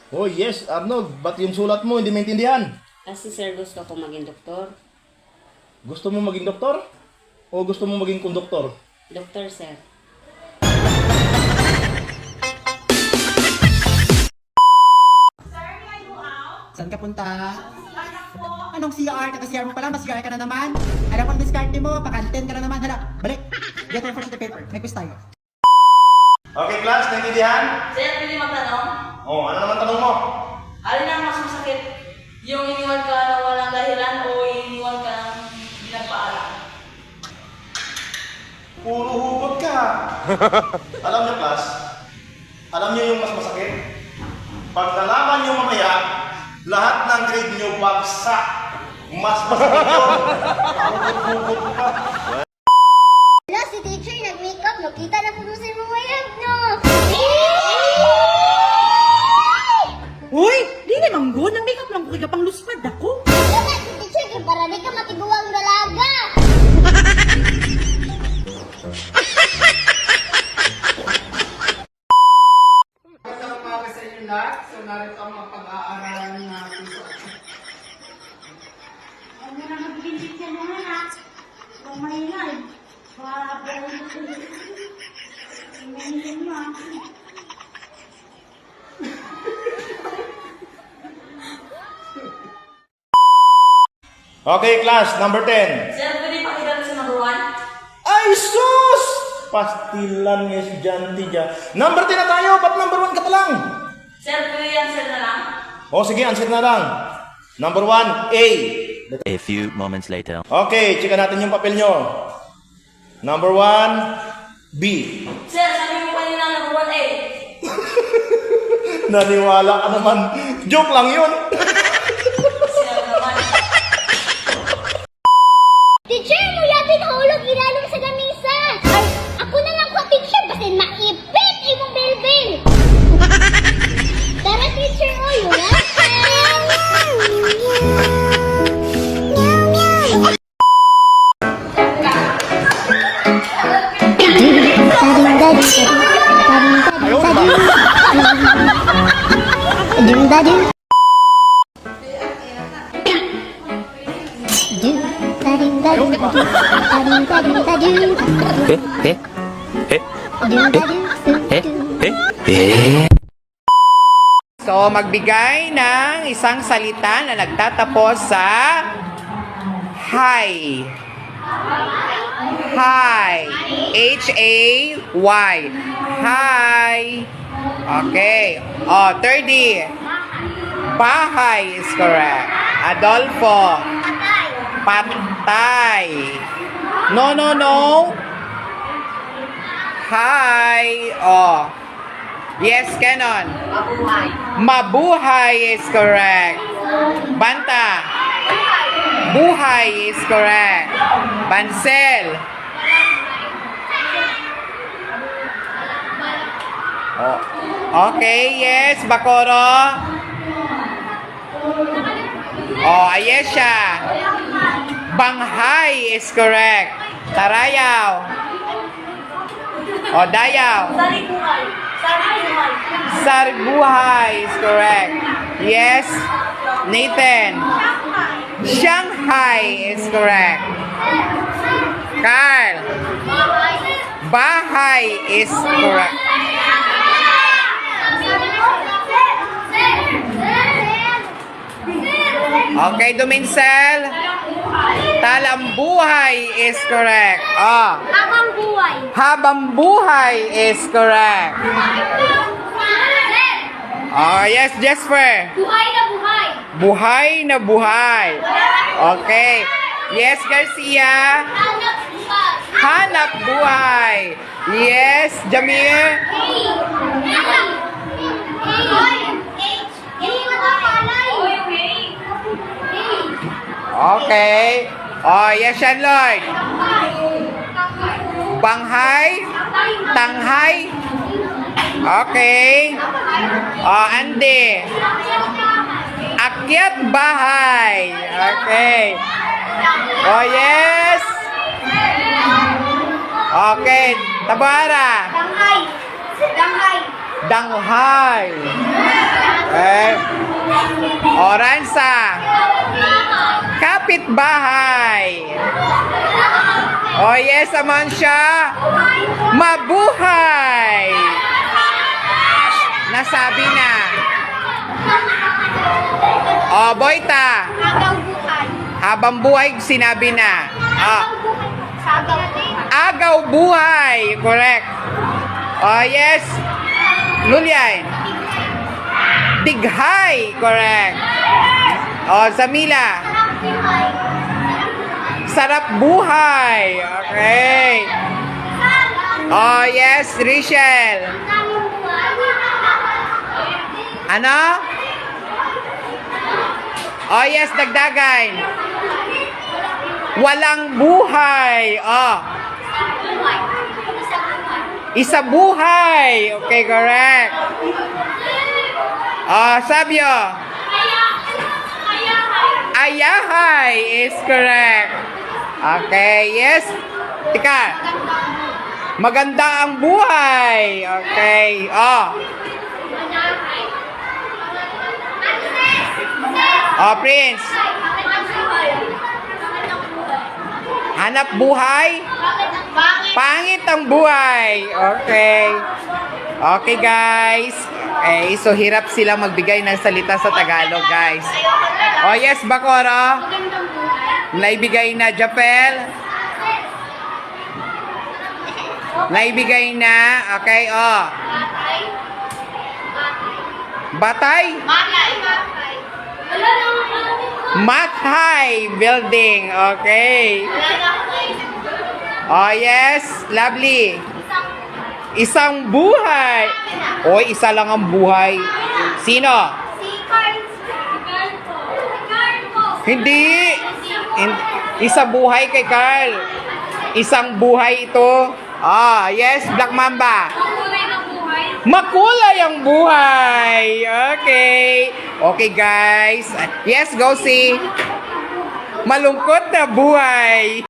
Oh yes, Arnold. Ba't yung sulat mo hindi maintindihan? Kasi sir, gusto ko maging doktor. Gusto mo maging doktor? O gusto mo maging konduktor? Doktor, sir. Saan ka punta? Anong CR? Kaka-CR mo pala, mas-CR ka na naman. Alam ko ang diskarte mo, pakantin ka na naman. Hala, balik. Get ready for the paper. May quiz tayo. Okay, class, naintindihan? Sir, pwede magtanong? Oh, ano naman tanong mo? Alin ang mas masakit? Yung iniwan ka na walang dahilan o iniwan ka ng pinagpaalam? Puro hugot ka. Alam niyo, class, alam niyo yung mas masakit? Pag nalaman niyo mamaya, lahat ng grade niyo bagsak. Mas masakit yun. Hugot ka. Wala, si teacher nag-makeup, no? Kita na po sa mga yag, no? Hoy, di na manggod. Nang makeup lang ko kaya pang luspad ako. Wala, si teacher, para di ka matiguang dalaga. Magandang umaga sa inyo lahat. So, narito ang mga pag-aaralan natin sa Ano na nag-bintik siya naman, ha? Kung maingay. Para po. Maingay mo, ha? Okay, class, number 10. Sir, pwede pakita sa number 1? Ay, sus! Pastilan ng estudyante dyan. Number 10 na tayo, ba't number 1 ka pa lang? Sir, pwede yan, sir, na lang? O sige, answer na lang. Number 1, A. A few moments later. Okay, chika natin yung papel nyo. Number 1, B. Sir, sabi mo kanina number 1A. Naniwala ka naman. Joke lang yun. Sir naman. Teacher, mo yatin hulog ilalong sa gamisa. Ay, ako na lang ko, teacher, basin maipit imong bilbil. Tara, teacher, o, yun, ha? So, magbigay ng isang salita na nagtatapos sa hi. Hi. H-A-Y. Hi. Okay. Oh, 30. Bahay is correct. Adolfo. Patay. No, no, no. Hi. Oh. Yes, Kenon. Mabuhay is correct. Banta. Buhay is correct. Bansel. Oh. Okay, yes, Bakoro. Oh, Ayesha. Banghay is correct. Tarayaw. Oh, Dayaw. Sari buhay. Sari buhay. Sarbuhay is correct. Yes, Nathan. Shanghai is correct. Carl. Bahay is correct. Okay, Duminsel. Talambuhay is correct. Oh. Habang buhay. Habang buhay is correct. Oh, yes, Jasper. Buhay na buhay. Buhay na buhay. Okay. Yes, Garcia. Hanap buhay. Hanap buhay. Yes, Jamir. Okay. Oh, yes, Sean Lloyd. Banghay. Tanghay. Okay. Oh, Andy. Akyat bahay. Okay. Oh, yes. Okay. Tabara. Danghay. Danghay. Okay. Oransa. Kapitbahay. Oh yes, Amansya. Mabuhay. Nasabi na. Oh, Boyta. Habang buhay, sinabi na. Ah. Agaw buhay. Correct. Oh yes. Lulian. Dighay. Correct. Oh, Samila. Sarap buhay. Okay. Oh, yes, Rachel. Ano? Oh, yes, dagdagan. Walang buhay. Oh. Isa buhay. Okay, correct. Oh, Sabio. Ayahay is correct. Okay, yes. Tika. Maganda ang buhay. Okay. Oh. Oh, Prince. Hanap buhay? Pangit ang buhay. Okay. Okay, guys. Okay, so hirap sila magbigay ng salita sa Tagalog, guys. Oh, yes, Bakoro. Naibigay na, Japel. Naibigay na. Okay, oh. Batay? Mathay building. Okay. Oh, yes. Lovely. Isang buhay. Oy, isa lang ang buhay. Sino? Hindi. Isa buhay kay Carl. Isang buhay ito. Ah, yes, Black Mamba. Makulay ang buhay. Okay. Okay, guys. Yes, go see. Malungkot na buhay.